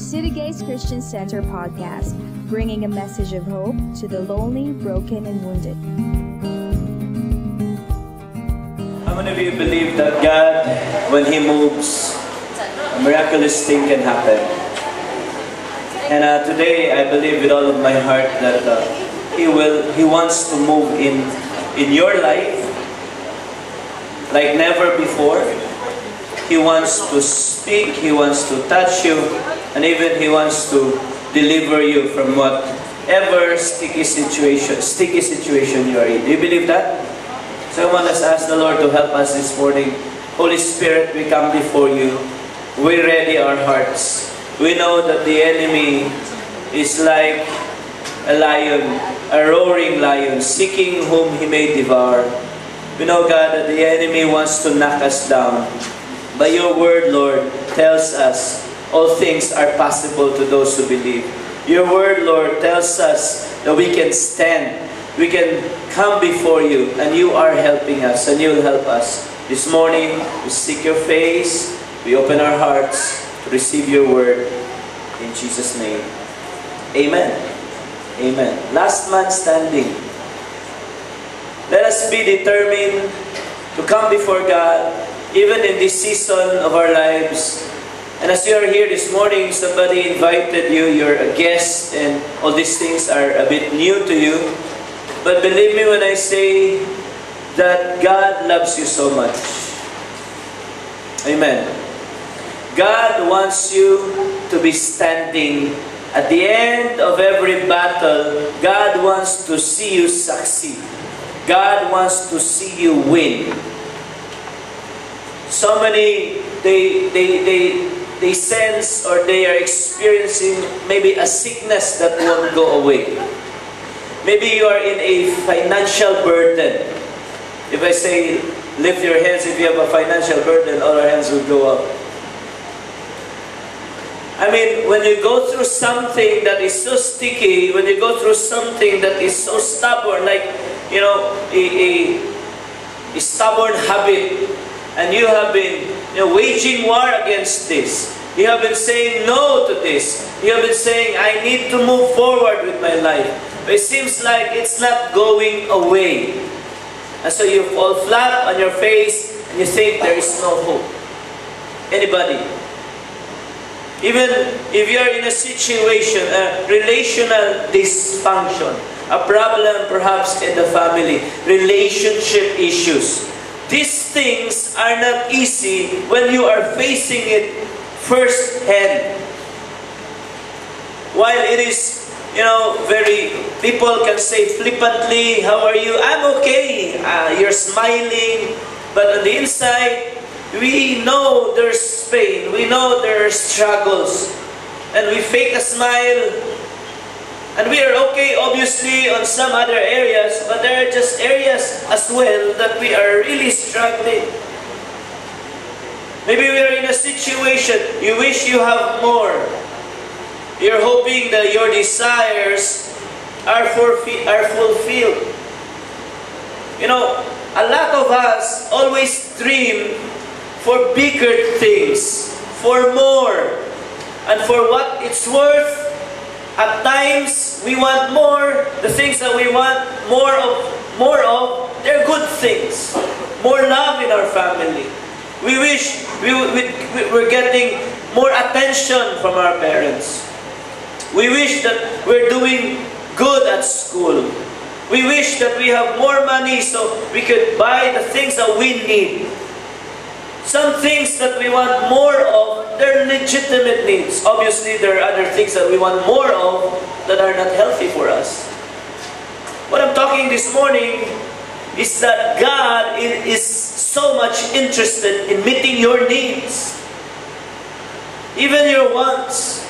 City Gates Christian Center podcast, bringing a message of hope to the lonely, broken, and wounded. How many of you believe that God, when He moves, a miraculous thing can happen? And today, I believe with all of my heart that He wants to move in your life like never before. He wants to speak, He wants to touch you, and even He wants to deliver you from whatever sticky situation you are in. Do you believe that? So I want us to ask the Lord to help us this morning. Holy Spirit, we come before you. We ready our hearts. We know that the enemy is like a lion, a roaring lion, seeking whom he may devour. We know, God, that the enemy wants to knock us down. But your word, Lord, tells us all things are possible to those who believe. Your word, Lord, tells us that we can stand. We can come before you, and you are helping us, and you'll help us. This morning, we seek your face. We open our hearts to receive your word. In Jesus' name. Amen. Amen. Last man standing. Let us be determined to come before God, even in this season of our lives. And as you are here this morning, somebody invited you, you're a guest, and all these things are a bit new to you. But believe me when I say that God loves you so much. Amen. God wants you to be standing at the end of every battle. God wants to see you succeed. God wants to see you win. So many, they sense or they are experiencing maybe a sickness that won't go away. Maybe you are in a financial burden. If I say, lift your hands if you have a financial burden, all our hands will go up. I mean, when you go through something that is so sticky, when you go through something that is so stubborn, like, you know, a stubborn habit, and you have been waging war against this. You have been saying no to this. You have been saying, I need to move forward with my life. But it seems like it's not going away. And so you fall flat on your face and you think there is no hope. Anybody? Even if you're in a situation, a relational dysfunction, a problem perhaps in the family, relationship issues. These things are not easy when you are facing it firsthand. While it is, people can say flippantly, how are you? I'm okay. You're smiling. But on the inside, we know there's pain. We know there's struggles. And we fake a smile. And we are okay, obviously, on some other areas, but there are just areas as well that we are really struggling. Maybe we are in a situation, you wish you have more. You're hoping that your desires are fulfilled. A lot of us always dream for bigger things, for more, and for what it's worth. At times, we want more. The things that we want more of, they're good things. More love in our family. We wish we're getting more attention from our parents. We wish that we're doing good at school. We wish that we have more money so we could buy the things that we need. Some things that we want more of, they're legitimate needs. Obviously, there are other things that we want more of that are not healthy for us. What I'm talking this morning is that God is so much interested in meeting your needs, even your wants,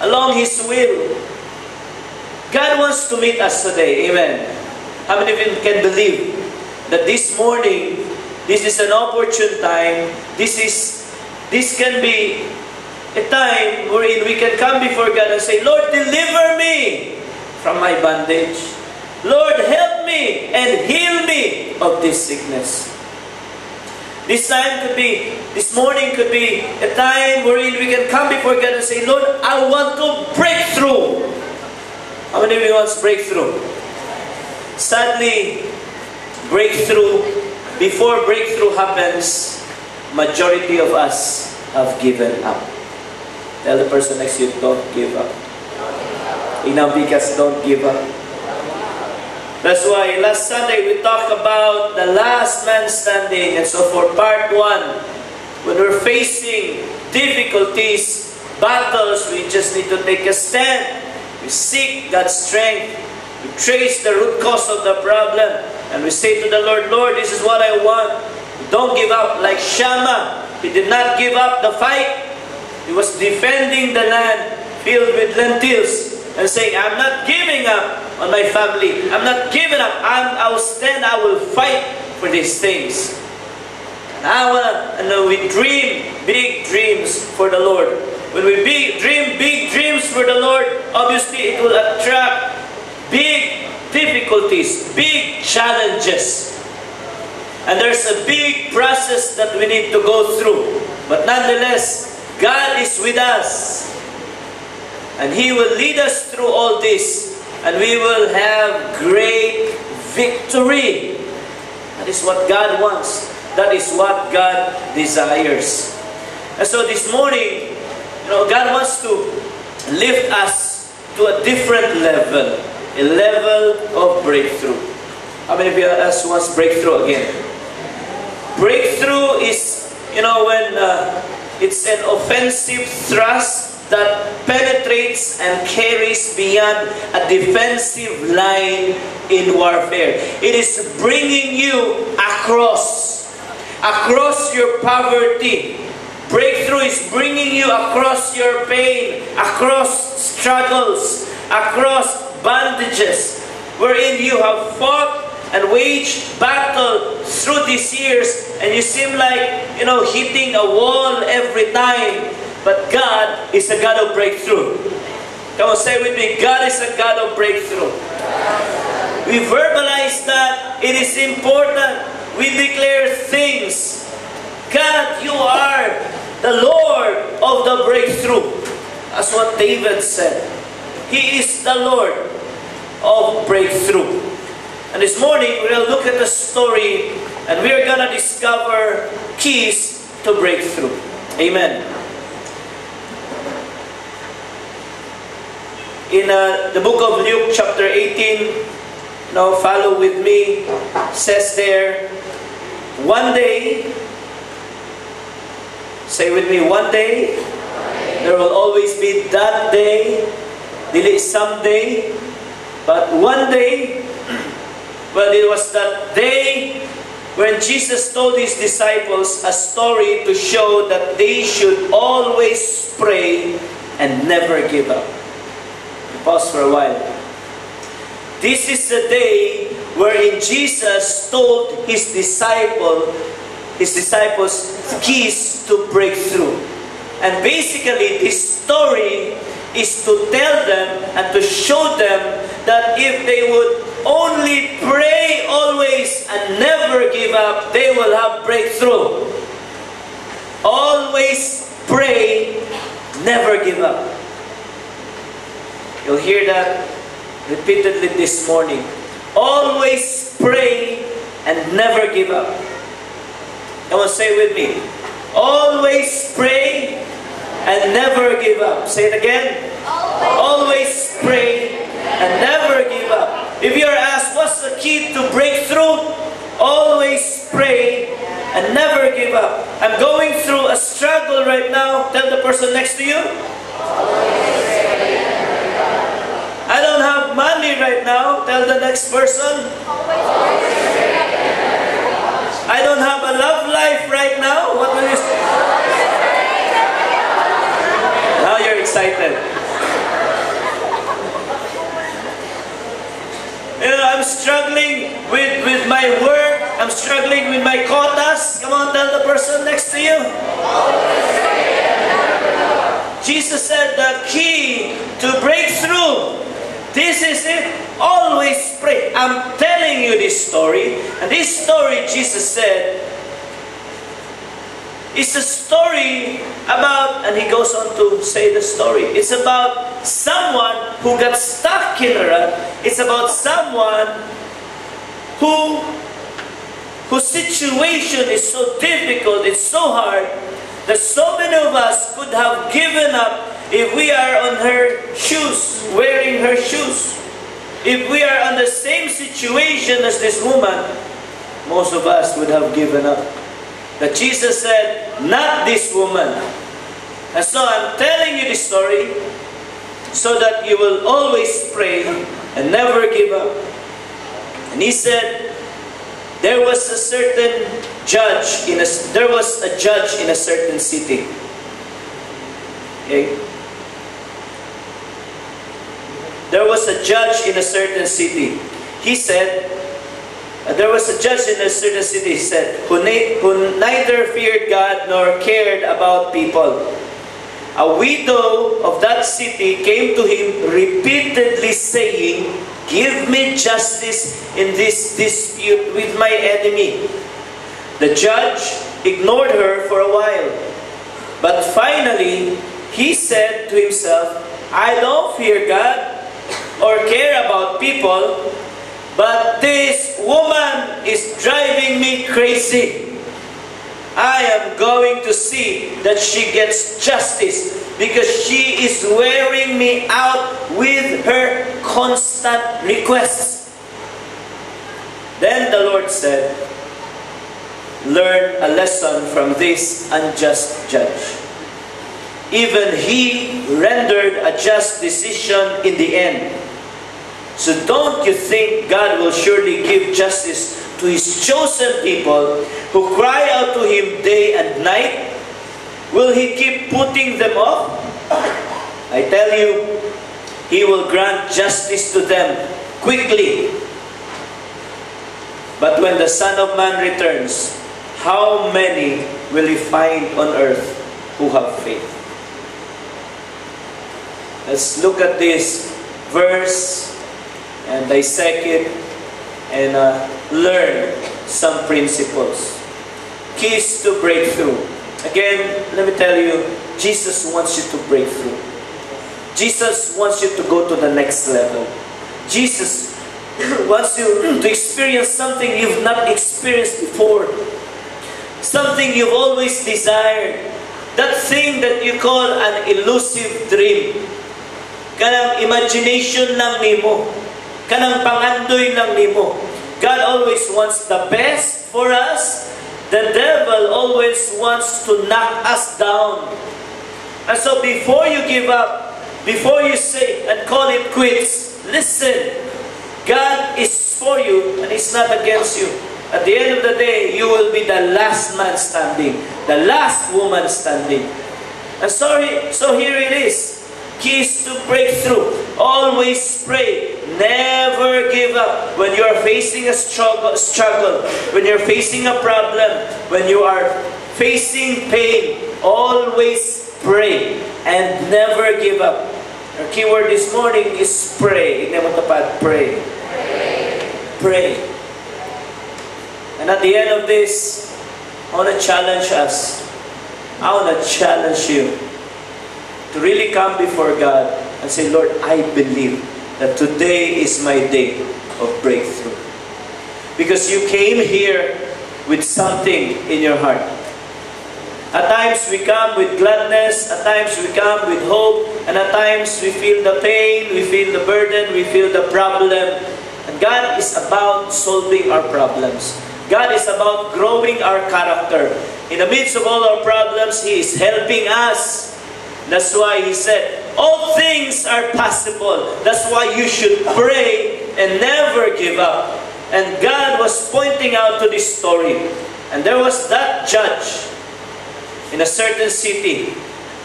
along His will. God wants to meet us today. Amen. How many of you can believe that this morning, this is an opportune time. This can be a time wherein we can come before God and say, Lord, deliver me from my bondage. Lord, help me and heal me of this sickness. This morning could be a time wherein we can come before God and say, Lord, I want to break through. How many of you want breakthrough? Sadly, before breakthrough happens, majority of us have given up. Tell the person next to you, don't give up. Inabikas, don't give up. That's why last Sunday we talked about the last man standing. And so for part 1, when we're facing difficulties, battles, we just need to take a stand. We seek God's strength. We trace the root cause of the problem. And we say to the Lord, Lord, this is what I want. Don't give up. Like Shammah, he did not give up the fight. He was defending the land filled with lentils and saying, I'm not giving up on my family. I'm not giving up. I will stand. I will fight for these things. And we dream big dreams for the Lord. When we dream big dreams for the Lord, obviously it will attract big difficulties, big challenges. And there's a big process that we need to go through. But nonetheless, God is with us. And He will lead us through all this. And we will have great victory. That is what God wants. That is what God desires. And so this morning, God wants to lift us to a different level. A level of breakthrough. How many of you wants breakthrough again? Breakthrough is, when it's an offensive thrust that penetrates and carries beyond a defensive line in warfare. It is bringing you across your poverty. Breakthrough is bringing you across your pain, across struggles, across bondages, wherein you have fought and waged battle through these years, and you seem like, hitting a wall every time. But God is a God of breakthrough. Come on, say with me, God is a God of breakthrough. We verbalize that. It is important. We declare things. God, you are the Lord of the breakthrough. That's what David said. He is the Lord of breakthrough. And this morning, we're going to look at the story and we're going to discover keys to breakthrough. Amen. In the book of Luke chapter 18, now follow with me, says there, one day, say with me, one day, there will always be that day, dili someday, but one day. Well, it was that day when Jesus told His disciples a story to show that they should always pray and never give up. Pause for a while. This is the day wherein Jesus told His disciples keys to breakthrough. And basically, this story is to tell them and to show them that if they would only pray always and never give up, they will have breakthrough. Always pray, never give up. You'll hear that repeatedly this morning. Always pray and never give up. Come on, say with me. Always pray and never give up. Say it again. Always pray and never give up. If you're asked, what's the key to breakthrough? Always pray and never give up. I'm going through a struggle right now. Tell the person next to you. I don't have money right now. Tell the next person. I don't have a love life right now. What will you say? Now you're excited. I'm struggling with my work. I'm struggling with my quotas. Come on, tell the person next to you. Jesus said the key to breakthrough. This is it. Always pray. I'm telling you this story. And this story, Jesus said, is a story about, and he goes on to say the story, it's about someone who got stuck in a rut. It's about someone whose situation is so difficult, it's so hard, that so many of us could have given up if we are on her shoes, wearing her shoes. If we are on the same situation as this woman, most of us would have given up. But Jesus said, not this woman. And so I'm telling you this story so that you will always pray and never give up. And he said, there was a judge in a certain city. Okay? There was a judge in a certain city. He said, there was a judge in a certain city, he said, who neither feared God nor cared about people. A widow of that city came to him repeatedly saying, give me justice in this dispute with my enemy. The judge ignored her for a while. But finally, he said to himself, I don't fear God or care about people, but this woman is driving me crazy. I am going to see that she gets justice because she is wearing me out with her constant requests. Then the Lord said, learn a lesson from this unjust judge. Even he rendered a just decision in the end. So don't you think God will surely give justice to His chosen people who cry out to Him day and night? Will He keep putting them off? I tell you, He will grant justice to them quickly. But when the Son of Man returns, how many will He find on earth who have faith? Let's look at this verse and dissect it and learn some principles. Keys to breakthrough. Again, let me tell you, Jesus wants you to break through. Jesus wants you to go to the next level. Jesus wants you to experience something you've not experienced before. Something you've always desired. That thing that you call an elusive dream. Kanang imagination lang nimo. Kanang pangandoy lang nimo. God always wants the best for us. The devil always wants to knock us down. And so before you give up, before you say and call it quits, listen. God is for you and He's not against you. At the end of the day, you will be the last man standing. The last woman standing. And so here it is. Keys to breakthrough. Always pray. Never give up. When you are facing a struggle, when you're facing a problem, when you are facing pain, always pray and never give up. Our keyword this morning is pray. Pray. Pray. And at the end of this, I want to challenge us. I want to challenge you to really come before God and say, Lord, I believe that today is my day of breakthrough. Because you came here with something in your heart. At times we come with gladness, at times we come with hope, and at times we feel the pain, we feel the burden, we feel the problem. And God is about solving our problems. God is about growing our character. In the midst of all our problems, He is helping us. That's why He said, all things are possible. That's why you should pray and never give up. And God was pointing out to this story. And there was that judge in a certain city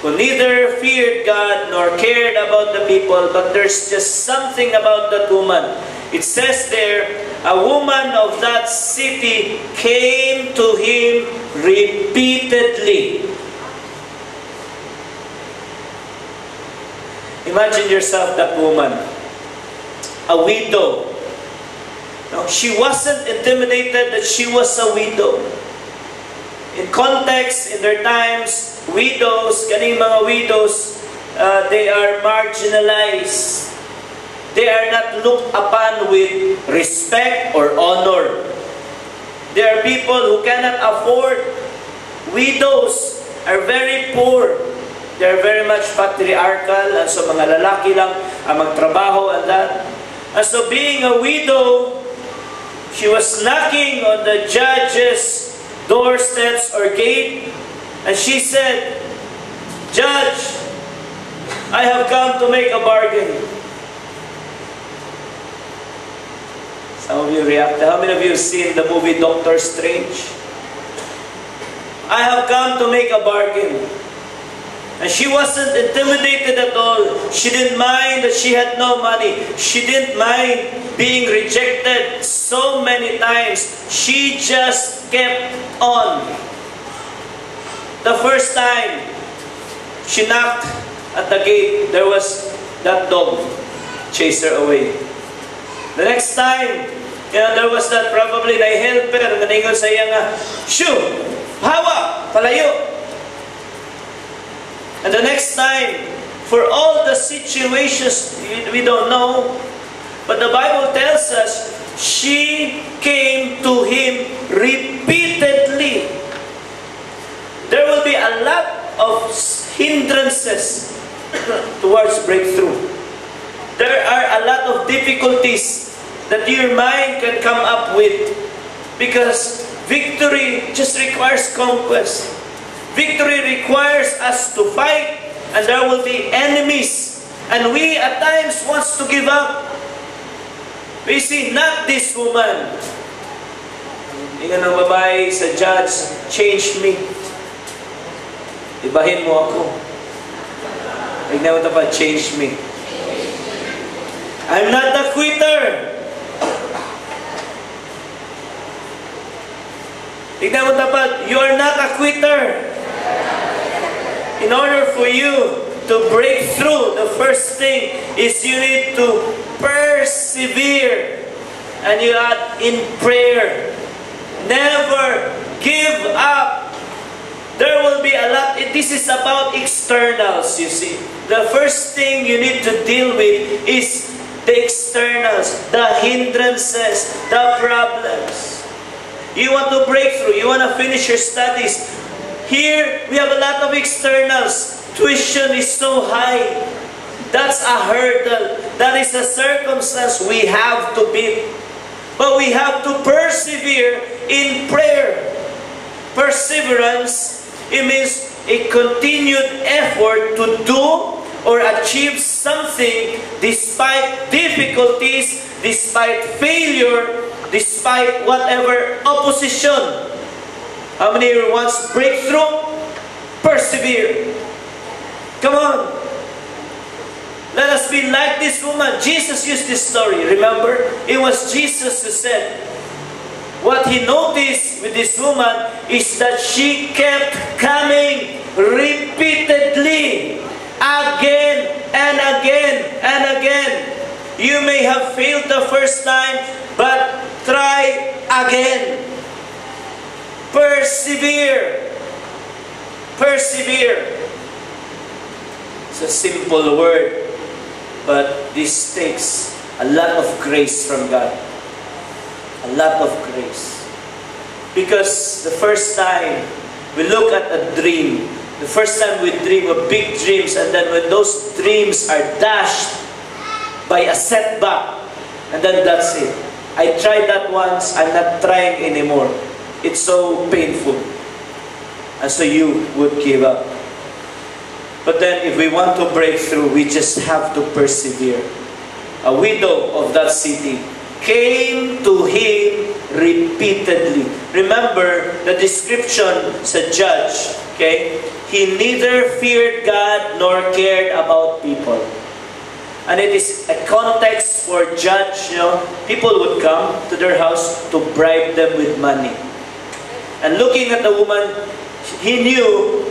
who neither feared God nor cared about the people, but there's just something about that woman. It says there, a woman of that city came to him repeatedly. Imagine yourself that woman, a widow. No, she wasn't intimidated that she was a widow. In context, in their times, widows, kaning mga widows, they are marginalized. They are not looked upon with respect or honor. There are people who cannot afford. Widows are very poor. They are very much patriarchal, and so mga lalaki lang ang magtrabaho and that. And so being a widow, she was knocking on the judge's doorsteps or gate, and she said, "Judge, I have come to make a bargain." Some of you reacted. How many of you have seen the movie Doctor Strange? I have come to make a bargain. And she wasn't intimidated at all. She didn't mind that she had no money. She didn't mind being rejected so many times. She just kept on. The first time she knocked at the gate, there was that dog chased her away. The next time, there was that probably na helper na ningon sa iya nga, "Shoo! Hawa! Palayo!" And the next time, for all the situations we don't know, but the Bible tells us, she came to him repeatedly. There will be a lot of hindrances towards breakthrough. There are a lot of difficulties that your mind can come up with, because victory just requires conquest. Victory requires us to fight, and there will be enemies. And we at times wants to give up. We see, not this woman. Ingan ng babae sa judge, "Change me. Ibahin mo ako." Tignan mo ito pa, "Change me. I'm not a quitter." Tignan mo tapat, "You are not a quitter." In order for you to break through, the first thing is you need to persevere. And you add in prayer. Never give up. There will be a lot. This is about externals, you see. The first thing you need to deal with is the externals, the hindrances, the problems. You want to break through. You want to finish your studies. Here, we have a lot of externals. Tuition is so high. That's a hurdle. That is a circumstance we have to beat. But we have to persevere in prayer. Perseverance, it means a continued effort to do or achieve something despite difficulties, despite failure, despite whatever opposition. How many wants breakthrough? Persevere. Come on. Let us be like this woman. Jesus used this story. Remember? It was Jesus who said, what he noticed with this woman is that she kept coming repeatedly, again and again and again. You may have failed the first time, but try again. Persevere. Persevere. It's a simple word, but this takes a lot of grace from God. A lot of grace. Because the first time we look at a dream, the first time we dream of big dreams, and then when those dreams are dashed by a setback, and then that's it. I tried that once, I'm not trying anymore. It's so painful. And so you would give up. But then if we want to break through, we just have to persevere. A widow of that city came to him repeatedly. Remember the description sa judge, okay? He neither feared God nor cared about people. And it is a context for judge, you know, people would come to their house to bribe them with money. And looking at the woman, he knew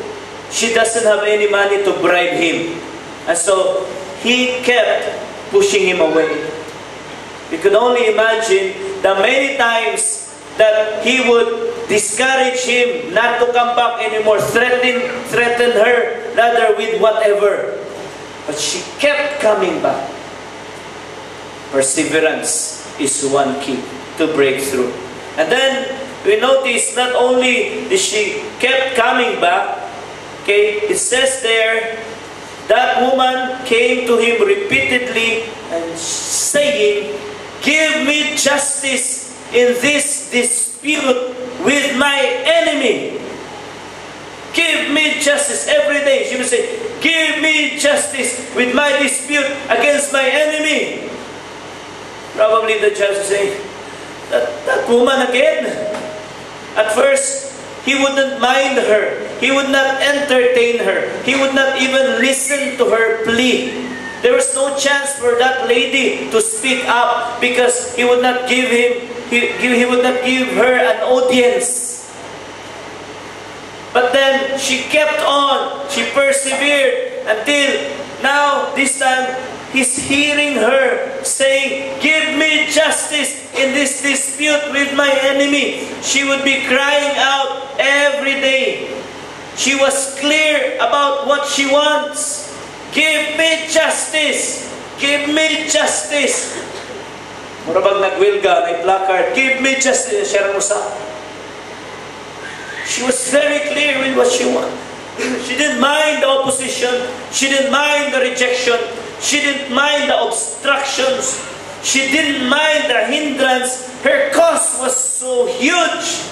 she doesn't have any money to bribe him. And so he kept pushing him away. You could only imagine the many times that he would discourage him not to come back anymore, threaten her rather with whatever. But she kept coming back. Perseverance is one key to breakthrough. And then we notice not only did she kept coming back, okay, it says there, that woman came to him repeatedly and saying, "Give me justice in this dispute with my enemy." Give me justice every day. She would say, "Give me justice with my dispute against my enemy." Probably the judge would say, that woman again. At first, he wouldn't mind her. He would not entertain her. He would not even listen to her plea. There was no chance for that lady to speak up because he would not give her an audience. But then she kept on. She persevered until now, this time, he's hearing her saying, "Give me justice in this dispute with my enemy." She would be crying out every day. She was clear about what she wants. Give me justice. Give me justice. Mura bang nagwilga, may placard, "Give me justice." She was very clear with what she wanted. She didn't mind the opposition. She didn't mind the rejection. She didn't mind the obstructions. She didn't mind the hindrance. Her cause was so huge.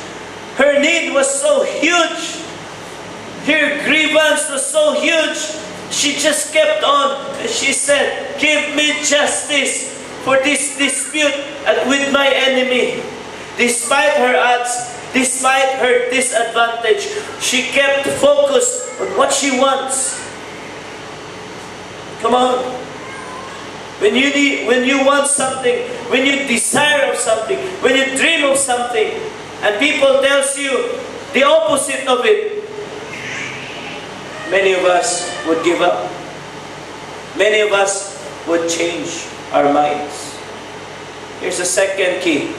Her need was so huge. Her grievance was so huge. She just kept on. She said, "Give me justice for this dispute with my enemy." Despite her odds, despite her disadvantage, she kept focused on what she wants. Come on. When you want something, when you desire of something, when you dream of something, and people tells you the opposite of it, many of us would give up. Many of us would change our minds. Here's the second key.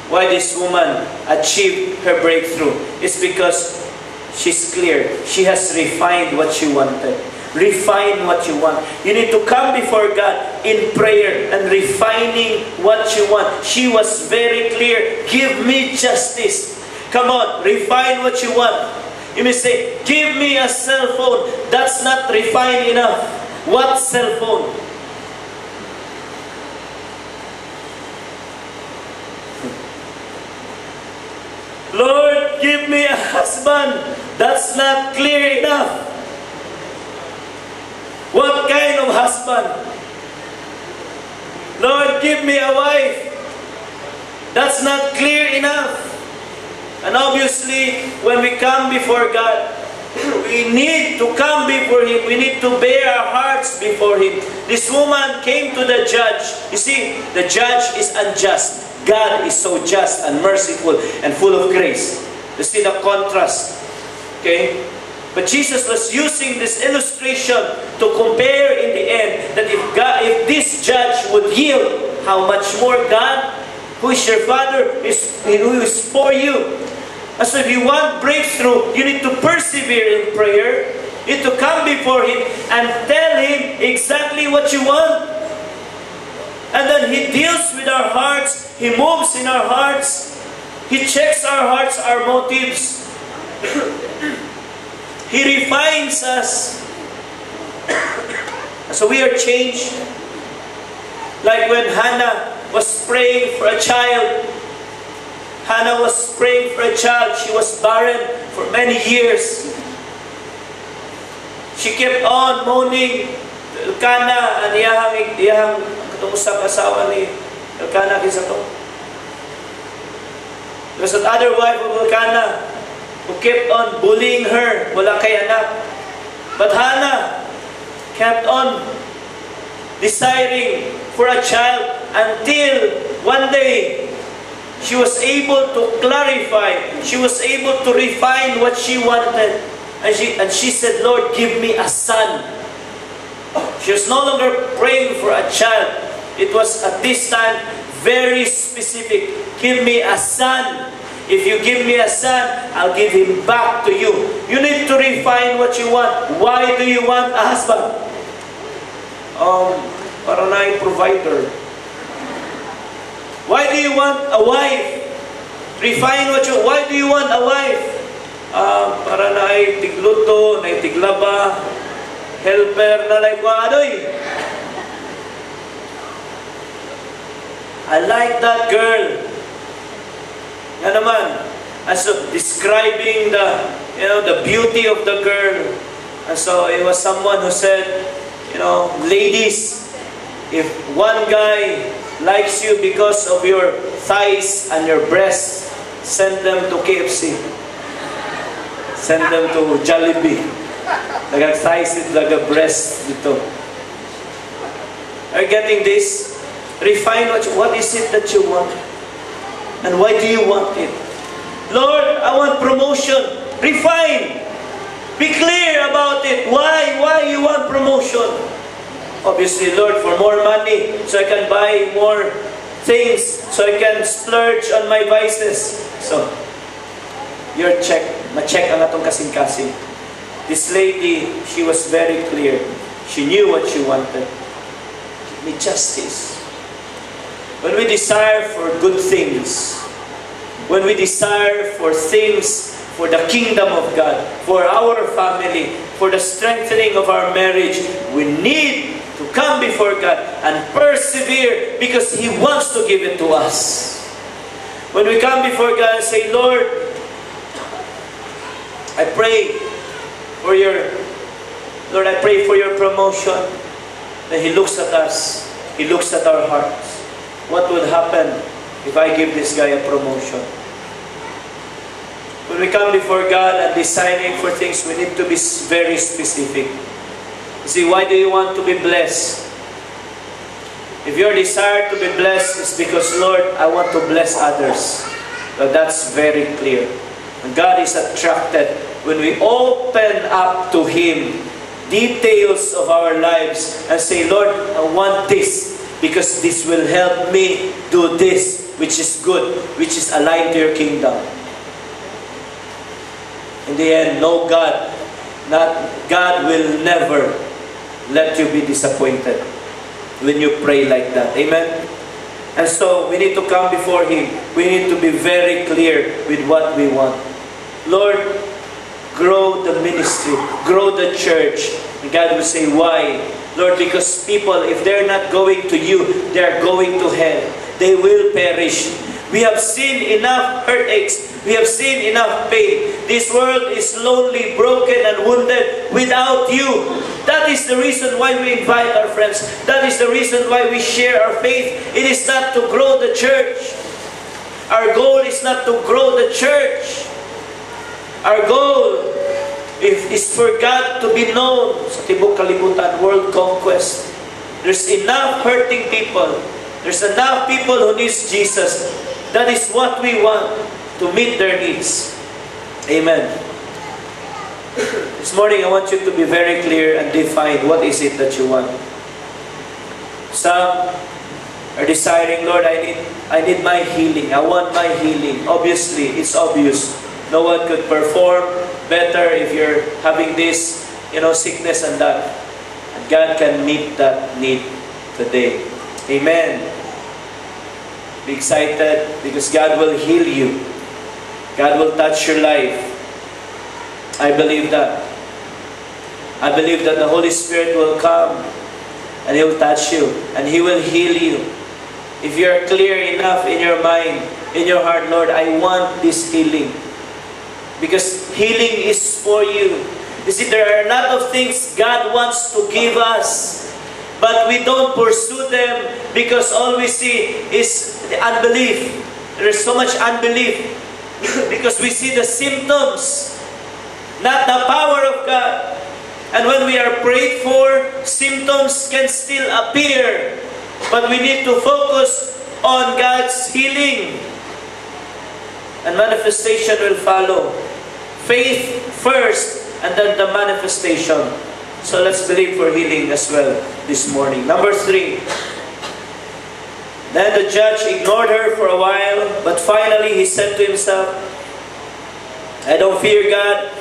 Why this woman achieved her breakthrough. It's because she's clear. She has refined what she wanted. Refine what you want. You need to come before God in prayer and refining what you want. She was very clear. Give me justice. Come on, refine what you want. You may say, "Give me a cell phone." That's not refined enough. What cell phone? "Lord, give me a husband." That's not clear enough. What kind of husband? "Lord, give me a wife." That's not clear enough. And obviously, when we come before God, we need to come before Him. We need to bare our hearts before Him. This woman came to the judge. You see, the judge is unjust. God is so just and merciful and full of grace. You see the contrast. Okay? But Jesus was using this illustration to compare in the end that if this judge would yield, how much more God, who is your Father, who is for you. And so if you want breakthrough, you need to persevere in prayer. You need to come before Him and tell Him exactly what you want. And then He deals with our hearts. He moves in our hearts. He checks our hearts, our motives. He refines us. So we are changed. Like when Hannah was praying for a child. Hannah was praying for a child. She was barren for many years. She kept on moaning. Elkanah, ang iyahang katungusap asawa ni Elkanah kisa to. There's another wife of Elkanah who kept on bullying her. Wala kay anak. But Hannah kept on desiring for a child until one day she was able to clarify. She was able to refine what she wanted. And she said, "Lord, give me a son." She was no longer praying for a child. It was at this time very specific. Give me a son. If you give me a son, I'll give him back to you. You need to refine what you want. Why do you want a husband? Para na yung provider. Why do you want a wife? Refine what you... Why do you want a wife? Para na ay tigluto, na tiglaba, helper na like adoy. I like that girl. Yan naman. And so describing the beauty of the girl. And so it was someone who said, ladies, if one guy likes you because of your thighs and your breasts, send them to KFC. Send them to Jollibee. Nagag-thighs it, nagag-breast dito. Are you getting this? Refine what is it that you want? And why do you want it? Lord, I want promotion. Refine. Be clear about it. Why you want promotion? Obviously, Lord, for more money, so I can buy more things, so I can splurge on my vices. So, your check. Ma-check ang atong kasing-kasing. This lady, she was very clear. She knew what she wanted. Give me justice. When we desire for good things, when we desire for things for the kingdom of God, for our family, for the strengthening of our marriage, we need to come before God and persevere because He wants to give it to us. When we come before God and say, Lord, I pray for your promotion. Then He looks at us. He looks at our hearts. What would happen if I give this guy a promotion? When we come before God and deciding for things, we need to be very specific. You see, why do you want to be blessed? If your desire to be blessed is because, Lord, I want to bless others. Well, that's very clear. And God is attracted when we open up to Him details of our lives and say, Lord, I want this because this will help me do this which is good, which is aligned to your kingdom. In the end, God will never let you be disappointed when you pray like that. Amen? And so, we need to come before Him. We need to be very clear with what we want. Lord, grow the ministry, grow the church. And God will say, why? Lord, because people, if they're not going to you, they're going to hell. They will perish. We have seen enough heartaches. We have seen enough pain. This world is lonely, broken, and wounded without you. That is the reason why we invite our friends. That is the reason why we share our faith. It is not to grow the church. Our goal is not to grow the church. Our goal is for God to be known sa tibok kalibutan, world conquest. There's enough hurting people. There's enough people who need Jesus. That is what we want, to meet their needs. Amen. This morning, I want you to be very clear and define what is it that you want. Some are deciding, Lord, I need my healing. I want my healing. Obviously, it's obvious. No one could perform better if you're having this, sickness and that. And God can meet that need today. Amen. Be excited because God will heal you. God will touch your life. I believe that. I believe that the Holy Spirit will come and He will touch you and He will heal you. If you're clear enough in your mind, in your heart, Lord, I want this healing. Because healing is for you. You see, there are a lot of things God wants to give us. But we don't pursue them because all we see is the unbelief. There is so much unbelief. Because we see the symptoms, not the power of God. And when we are prayed for, symptoms can still appear. But we need to focus on God's healing. And manifestation will follow. Faith first, and then the manifestation. So let's believe for healing as well this morning. Number 3. Then the judge ignored her for a while, but finally he said to himself, I don't fear God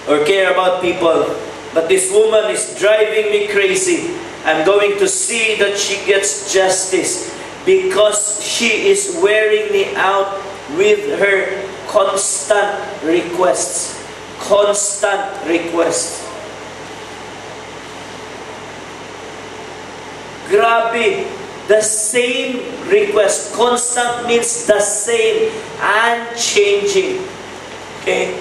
or care about people, but this woman is driving me crazy. I'm going to see that she gets justice because she is wearing me out with her constant requests. Constant requests. Grabe. The same request. Constant means the same. Unchanging. Okay?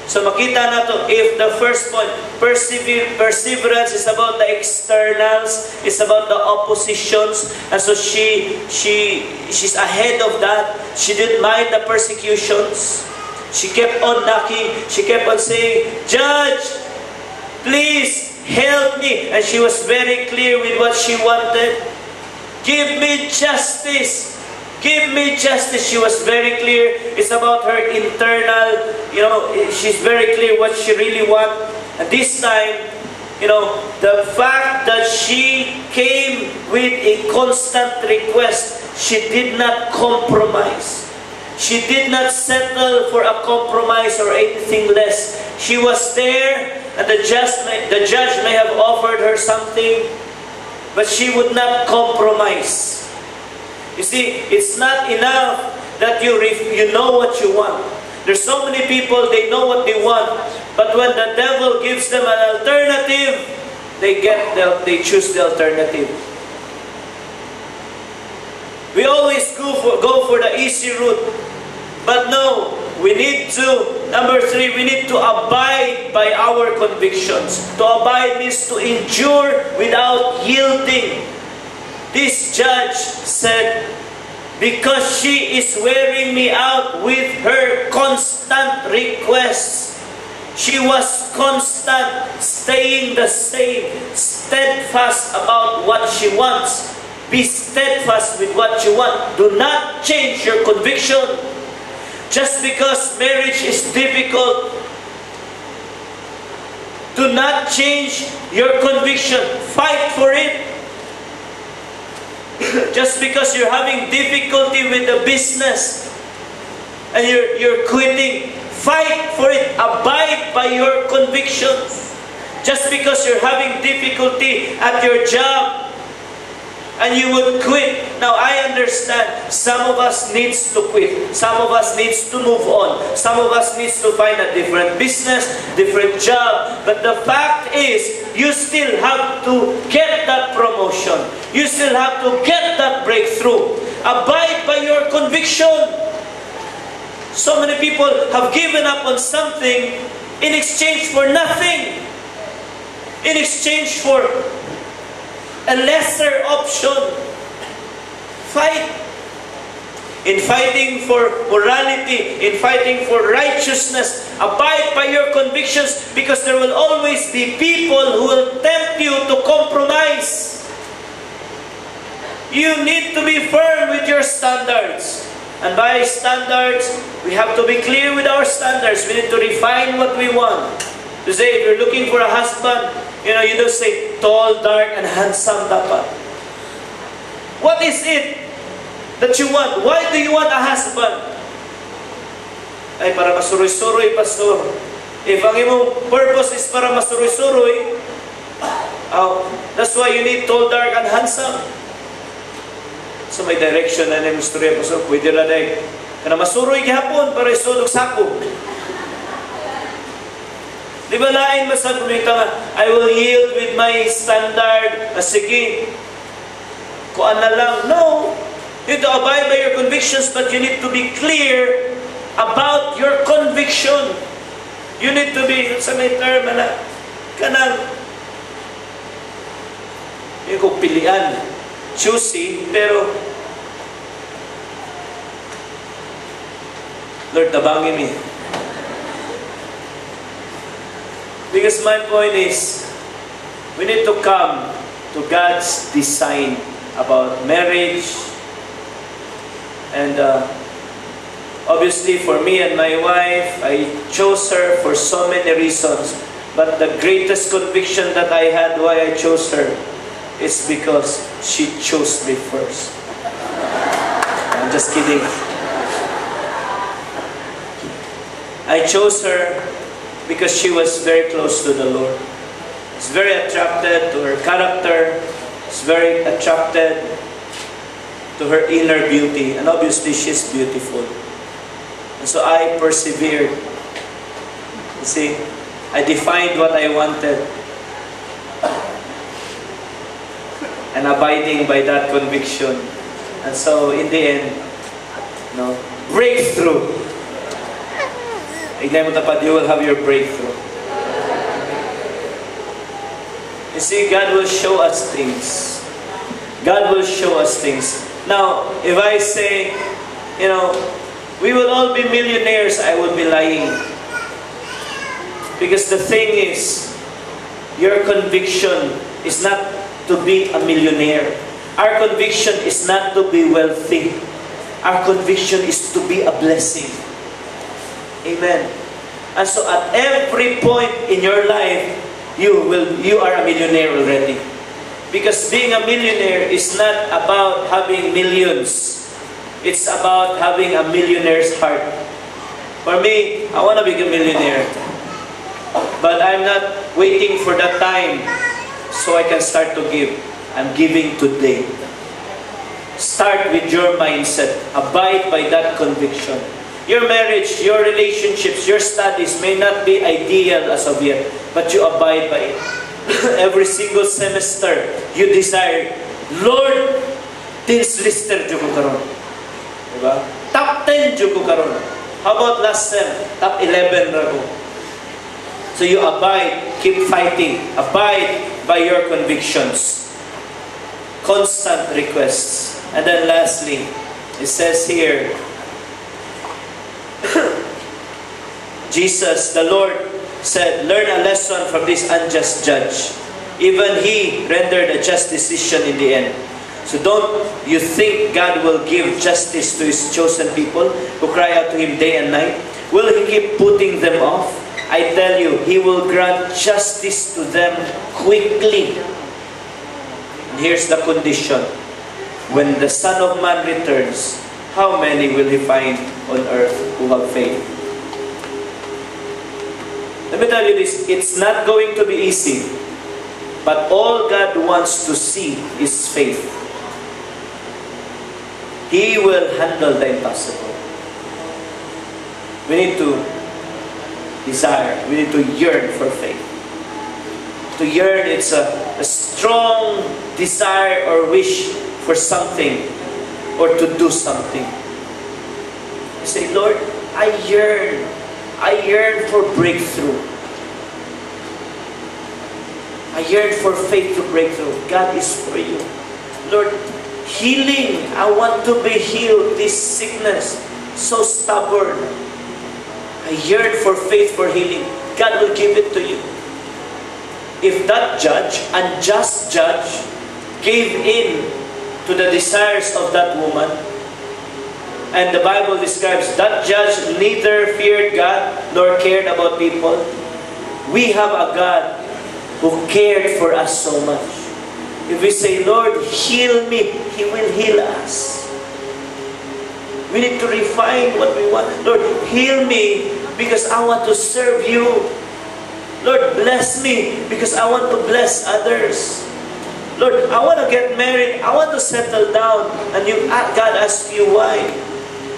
So makita na to, if the first point, perseverance is about the externals, is about the oppositions, and so she's ahead of that. She didn't mind the persecutions. She kept on knocking. She kept on saying, Judge, please help me. And she was very clear with what she wanted. Give me justice. Give me justice. She was very clear. It's about her internal, she's very clear what she really wants. And this time, the fact that she came with a constant request, she did not compromise. She did not settle for a compromise or anything less. She was there, and the judge may have offered her something, but she would not compromise. You see, it's not enough that you know what you want. There's so many people, they know what they want, but when the devil gives them an alternative, they choose the alternative. We always go for the easy route, but no, we need to, number 3, we need to abide by our convictions. To abide means to endure without yielding. This judge said, because she is wearing me out with her constant requests. She was constant, staying the same, steadfast about what she wants. Be steadfast with what you want. Do not change your conviction. Just because marriage is difficult, do not change your conviction. Fight for it. Just because you're having difficulty with the business and you're quitting, fight for it. Abide by your convictions. Just because you're having difficulty at your job and you would quit. Now I understand some of us needs to quit. Some of us needs to move on. Some of us needs to find a different business, different job. But the fact is, you still have to get that promotion. You still have to get that breakthrough. Abide by your conviction. So many people have given up on something in exchange for nothing. In exchange for a lesser option. Fight. In fighting for morality, in fighting for righteousness, abide by your convictions, because there will always be people who will tempt you to compromise. You need to be firm with your standards. And by standards, we have to be clear with our standards. We need to refine what we want. To say, if you're looking for a husband, you don't say tall, dark, and handsome dapat. What is it that you want? Why do you want a husband? Ay, para masuroy-suroy, pastor. If ang imong purpose is para masuroy-suroy, that's why you need tall, dark, and handsome. So may direction na yung istorya, pastor. Pwede na dahil. Kana masuroy gihapon para isulog sako. Di ba lain masad kumita nga, I will yield with my standard. Sige, kuan na lang. No. You need to abide by your convictions, but you need to be clear about your conviction. You need to be, sa may term na, kanang, yung kong pilian, choosy, pero, Lord, tabangin me. Because my point is, we need to come to God's design about marriage. And obviously for me and my wife, I chose her for so many reasons. But the greatest conviction that I had why I chose her is because she chose me first. just kidding. I chose her because she was very close to the Lord. I was very attracted to her character. I was very attracted to her inner beauty. And obviously, she's beautiful. And so I persevered. You see, I defined what I wanted. And abiding by that conviction. And so, in the end, breakthrough. Ignay mo tapat, you will have your breakthrough. You see, God will show us things. God will show us things. Now, if I say, we will all be millionaires, I will be lying. Because the thing is, your conviction is not to be a millionaire. Our conviction is not to be wealthy. Our conviction is to be a blessing. Amen. And so at every point in your life, you are a millionaire already. Because being a millionaire is not about having millions. It's about having a millionaire's heart. For me, I want to be a millionaire. But I'm not waiting for that time so I can start to give. I'm giving today. Start with your mindset. Abide by that conviction. Your marriage, your relationships, your studies may not be ideal as of yet, but you abide by it. Every single semester, you desire, Lord, this lister dyo ko karon. Diba? Top 10 dyo ko karon. How about last sem? Top 11 na ko. So you abide, keep fighting. Abide by your convictions. Constant requests. And then lastly, it says here, Jesus, the Lord, said, learn a lesson from this unjust judge. Even he rendered a just decision in the end. So don't you think God will give justice to His chosen people who cry out to Him day and night? Will He keep putting them off? I tell you, He will grant justice to them quickly. And here's the condition. When the Son of Man returns, how many will He find on earth who have faith? Let me tell you this, it's not going to be easy. But all God wants to see is faith. He will handle the impossible. We need to desire, we need to yearn for faith. To yearn, it's a strong desire or wish for something or to do something. You say, Lord, I yearn for breakthrough. I yearn for faith to break through. God is for you. Lord, healing. I want to be healed. This sickness, so stubborn. I yearn for faith for healing. God will give it to you. If that judge, unjust judge, gave in to the desires of that woman, and the Bible describes that judge neither feared God nor cared about people. We have a God who cared for us so much. If we say, Lord, heal me, He will heal us. We need to refine what we want. Lord, heal me because I want to serve you. Lord, bless me because I want to bless others. Lord, I want to get married. I want to settle down. And God asks you why.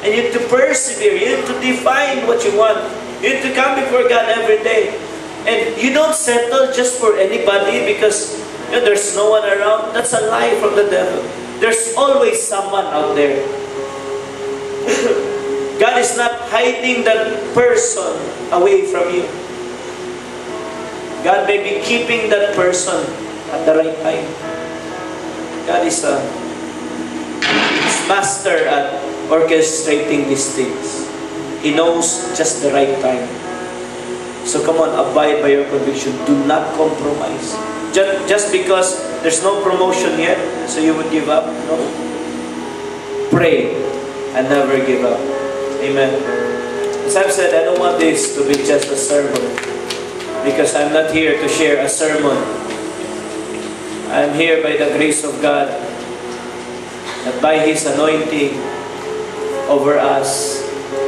And you need to persevere. You need to define what you want. You need to come before God every day. And you don't settle just for anybody because there's no one around. That's a lie from the devil. There's always someone out there. God is not hiding that person away from you. God may be keeping that person at the right time. God is a master at orchestrating these things. He knows just the right time. So come on, abide by your conviction. Do not compromise. Just because there's no promotion yet, so you would give up? No. Pray and never give up. Amen. As I've said, I don't want this to be just a sermon, because I'm not here to share a sermon. I'm here by the grace of God, that by His anointing, over us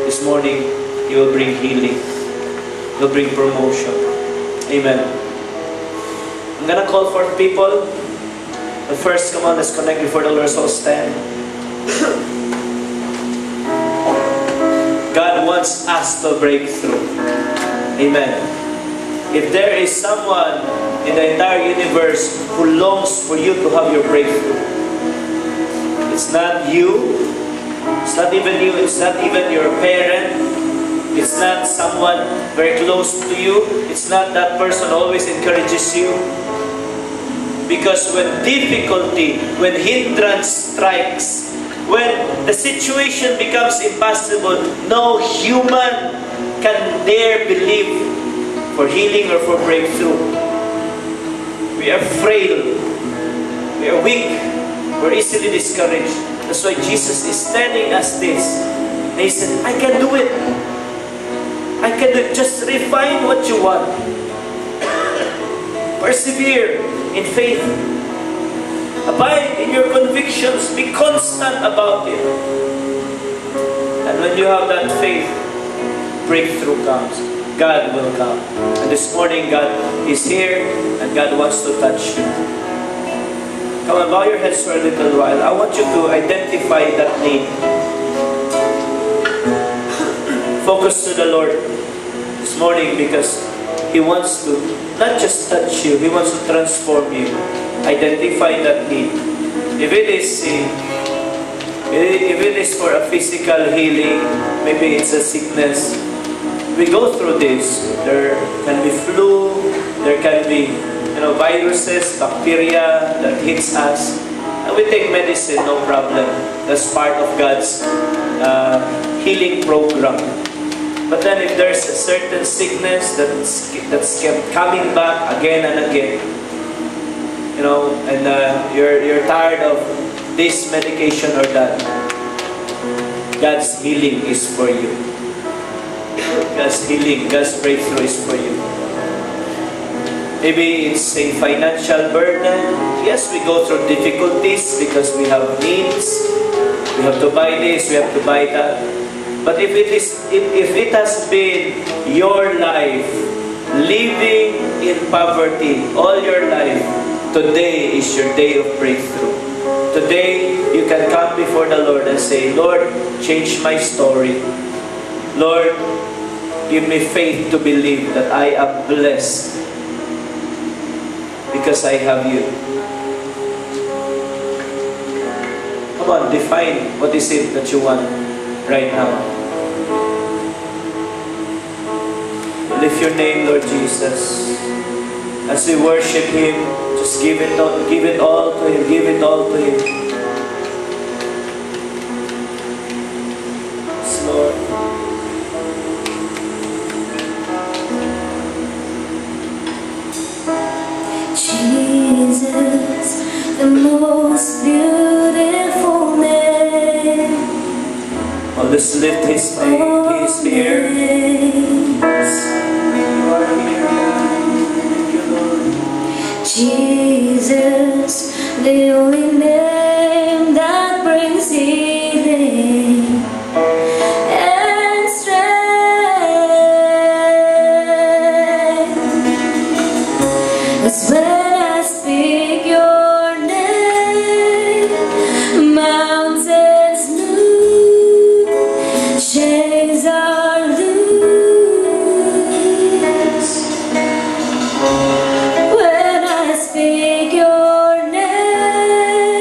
this morning. He will bring healing. He'll bring promotion. Amen. I'm gonna call forth people. But first, come on, let's connect before the Lord. So stand. God wants us to break through. Amen. If there is someone in the entire universe who longs for you to have your breakthrough, it's not you. It's not even you. It's not even your parent. It's not someone very close to you. It's not that person always encourages you. Because when difficulty, when hindrance strikes, when the situation becomes impossible, no human can dare believe for healing or for breakthrough. We are frail. We are weak. We're easily discouraged. That's why Jesus is telling us this. And He said, I can do it. I can do it. Just refine what you want. Persevere in faith. Abide in your convictions. Be constant about it. And when you have that faith, breakthrough comes. God will come. And this morning, God is here and God wants to touch you. Come on, bow your heads for a little while. I want you to identify that need. Focus to the Lord this morning because He wants to not just touch you, He wants to transform you. Identify that need. If it is for a physical healing, maybe it's a sickness. We go through this. There can be flu, there can be viruses, bacteria that hits us. And we take medicine, no problem. That's part of God's healing program. But then if there's a certain sickness that's kept coming back again and again, and you're tired of this medication or that, God's healing is for you. God's healing, God's breakthrough is for you. Maybe it's a financial burden. Yes, we go through difficulties because we have needs. We have to buy this, we have to buy that. But if it has been your life, living in poverty all your life, today is your day of breakthrough. Today, you can come before the Lord and say, Lord, change my story. Lord, give me faith to believe that I am blessed because I have you. Come on, define what is it that you want right now. Lift your name, Lord Jesus. As we worship Him, just give it all to Him, give it all to Him. Yes, Lord. Jesus, the most beautiful name. Oh, let's lift His name. He is here. You are here. Thank you, Lord. Jesus, the only name that brings healing and strength. It's when I speak your name, mountains move, chains are loose. When I speak your name,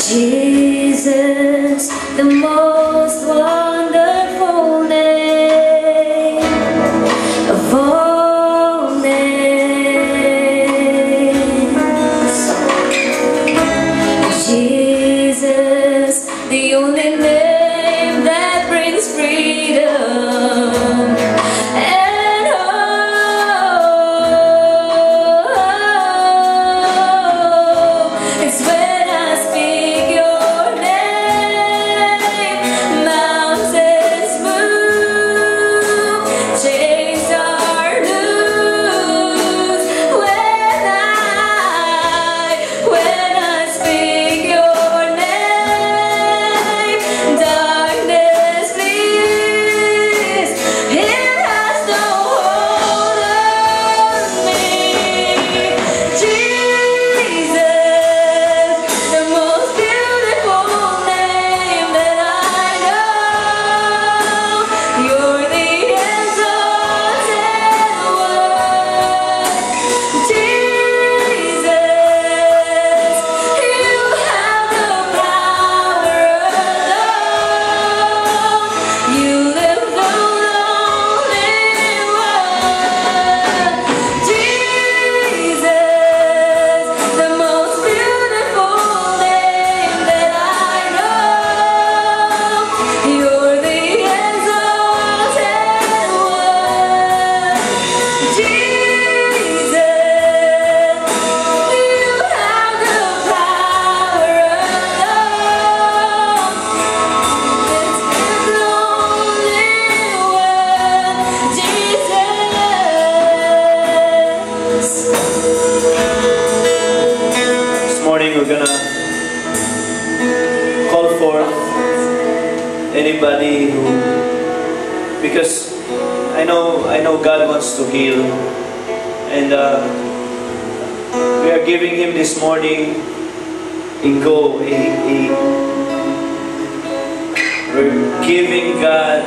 Jesus, the most wonderful name of all names. Jesus, the only name that brings freedom and hope. It's when I speak your name, mountains move, chains are loose. When I speak your name, darkness flees. It has no hold on me. Jesus, the most beautiful name that I know. You're the exalted one. Jesus, you have the power alone. You live the lonely one. Jesus, the most beautiful name that I know. You're the exalted one. Jesus, you have the power alone. It's the only one, Jesus. This morning we're gonna call forth anybody who, because I know God wants to heal, and we are giving Him this morning we're giving God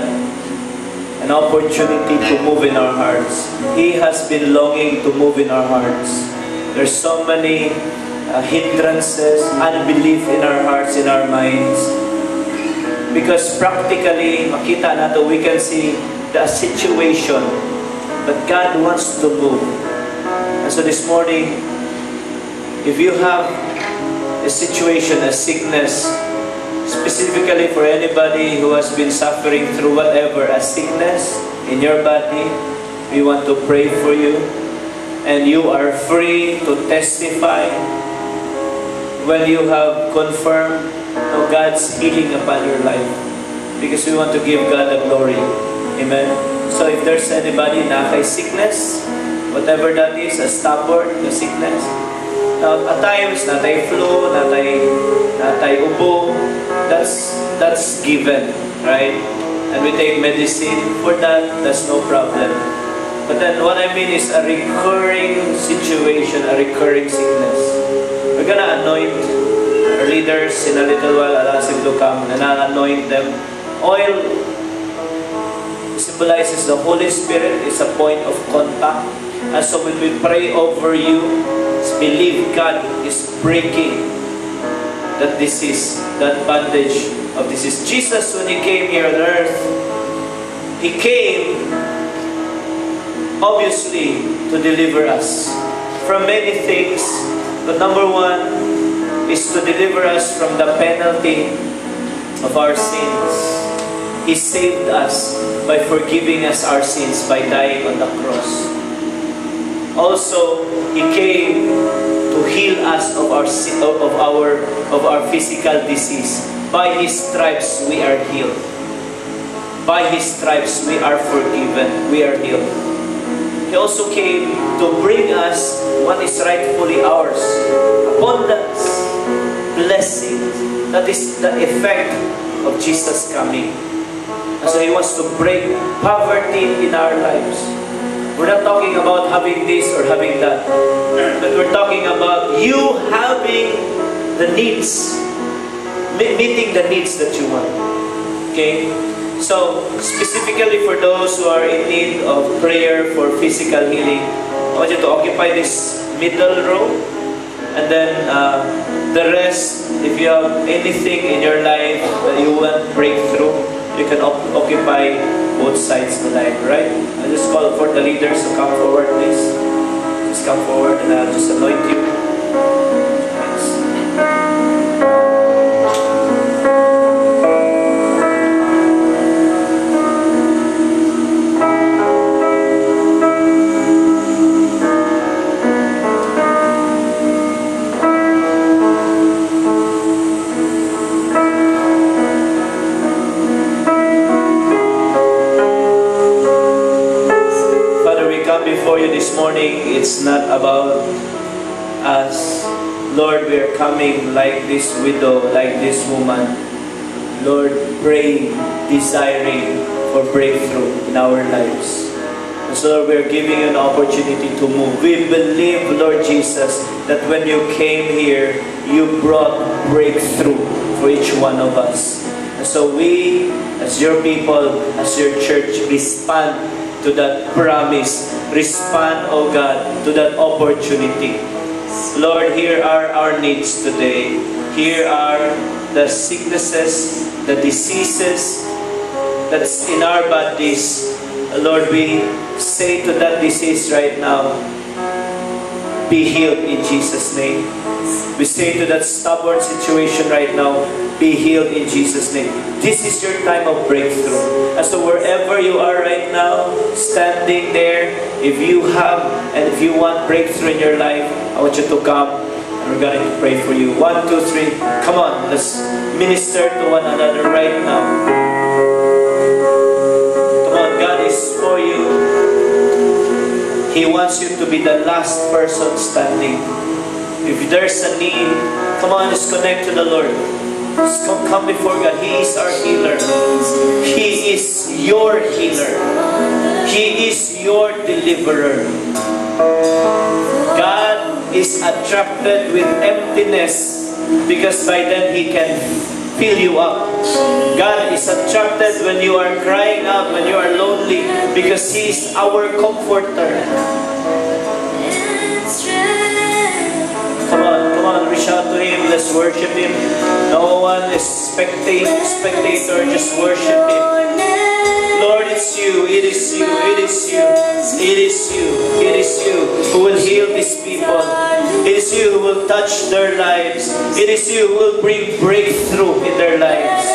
an opportunity to move in our hearts. He has been longing to move in our hearts. There's so many hindrances, unbelief in our hearts, in our minds. Because practically, makita nato, we can see the situation, but God wants to move. And so this morning, if you have a situation, a sickness, specifically for anybody who has been suffering through whatever, a sickness in your body, we want to pray for you. And you are free to testify when you have confirmed God's healing upon your life. Because we want to give God the glory. Amen. So if there's anybody na kay sickness, whatever that is, a stubborn sickness, now at times natay flu, natay ubo, that's given, right? And we take medicine for that, that's no problem. But then what I mean is a recurring situation, a recurring sickness. We're gonna anoint our leaders in a little while. I'll ask him to come and I'll anoint them. Oil symbolizes the Holy Spirit. It's a point of contact. And so when we pray over you, believe God is breaking that disease, that bondage of disease. Jesus, when He came here on earth, He came obviously to deliver us from many things. But number one is to deliver us from the penalty of our sins. He saved us by forgiving us our sins by dying on the cross. Also, He came to heal us of our physical disease. By His stripes we are healed. By His stripes we are forgiven. We are healed. He also came to bring us what is rightfully ours. Abundance, blessing. That is the effect of Jesus coming. And so He wants to break poverty in our lives. We're not talking about having this or having that. But we're talking about you having the needs. Meeting the needs that you want. Okay? So, specifically for those who are in need of prayer for physical healing, I want you to occupy this middle row. And then the rest, if you have anything in your life that you want breakthrough, you can occupy both sides of the line, right? I just call for the leaders to come forward, please. Just come forward and I'll just anoint you. Before you this morning, it's not about us. Lord, we are coming like this widow, like this woman. Lord, praying, desiring for breakthrough in our lives. And so Lord, we are giving you an opportunity to move. We believe, Lord Jesus, that when you came here, you brought breakthrough for each one of us. And so we, as your people, as your church, respond to that promise. Respond, oh God, to that opportunity. Lord, here are our needs today. Here are the sicknesses, the diseases that's in our bodies. Lord, we say to that disease right now, be healed in Jesus' name. We say to that stubborn situation right now, be healed in Jesus' name. This is your time of breakthrough. And so wherever you are right now, standing there, if you have and if you want breakthrough in your life, I want you to come and we're going to pray for you. 1, 2, 3. Come on, let's minister to one another right now. Come on, God is for you. He wants you to be the last person standing. If there's a need, come on, just connect to the Lord. Just come before God. He is our healer. He is your healer. He is your deliverer. God is attracted with emptiness because by then He can fill you up. God is attracted when you are crying out, when you are lonely, because He is our comforter. Come on, reach out to Him. Let's worship Him. No one is spectator, just worship Him. Lord, it's you, it is you, it is you, it is you, it is you who will heal these people. It is you who will touch their lives. It is you who will bring breakthrough in their lives.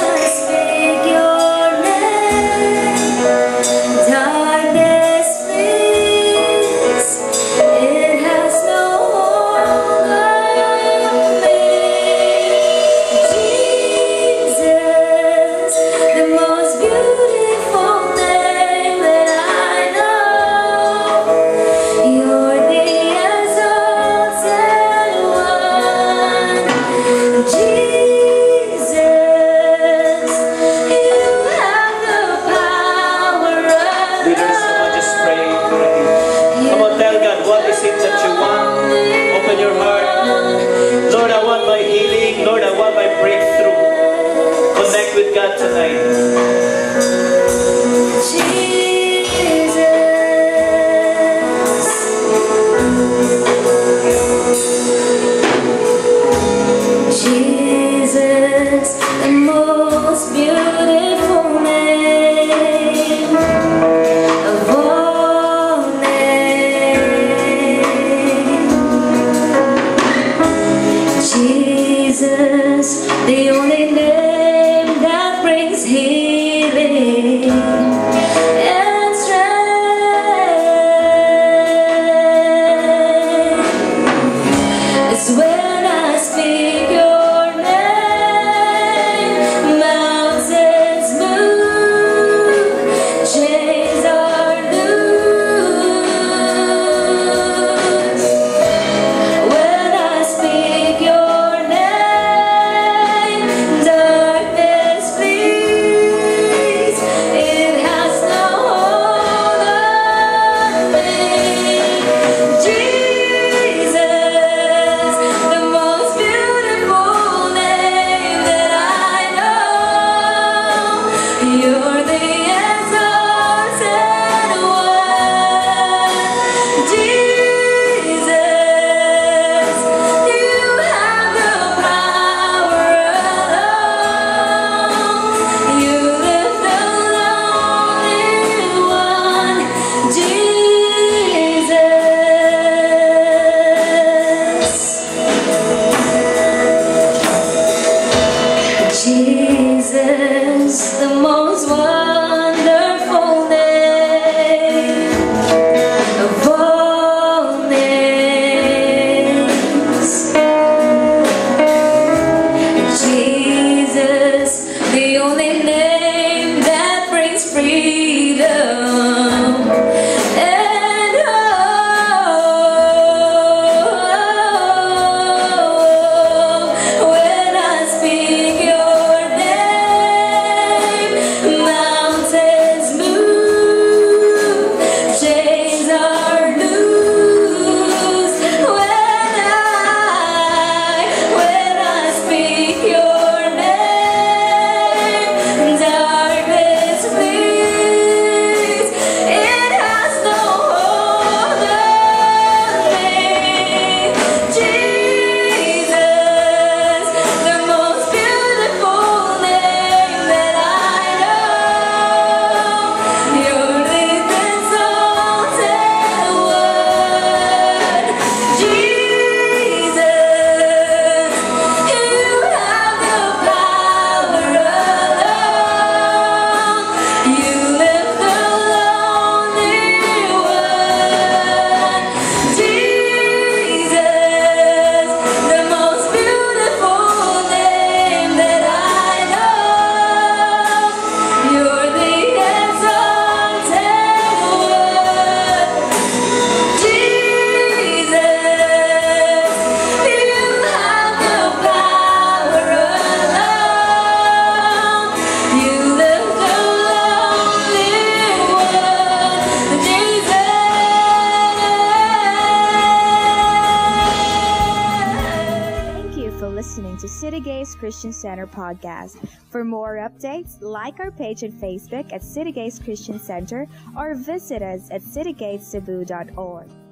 listening to City Gates Christian Center podcast. For more updates, like our page on Facebook at City Gates Christian Center or visit us at citygatescebu.org.